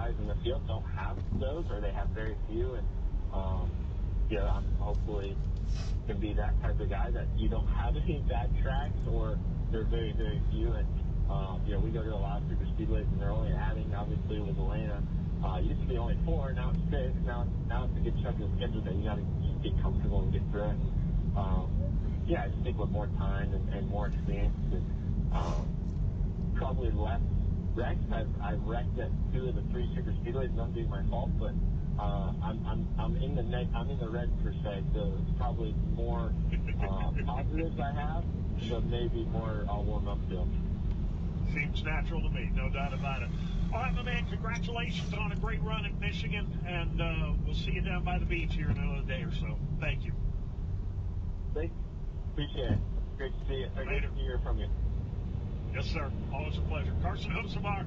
guys in the field don't have those, or they have very few. And I'm hopefully can be that type of guy that you don't have any bad tracks, or they're very, very few. And we go to a lot of super speedways, and they're only adding, obviously, with Atlanta. It used to be only 4, now it's 6. Now it's a good chunk of the schedule that you got to just get comfortable and get through it. I just think with more time and more experience and probably less wrecks. I've wrecked at 2 of the 3 super speedways, none being my fault, but I'm in the red per se, so it's probably more positives I have, but maybe more I'll warm up to. Seems natural to me, no doubt about it. All right, my man, congratulations on a great run at Michigan, and we'll see you down by the beach here in another day or so. Thank you. Thanks. Appreciate it. Great to see you. Great to hear from you. Yes, sir. Always a pleasure. Carson Hosevar,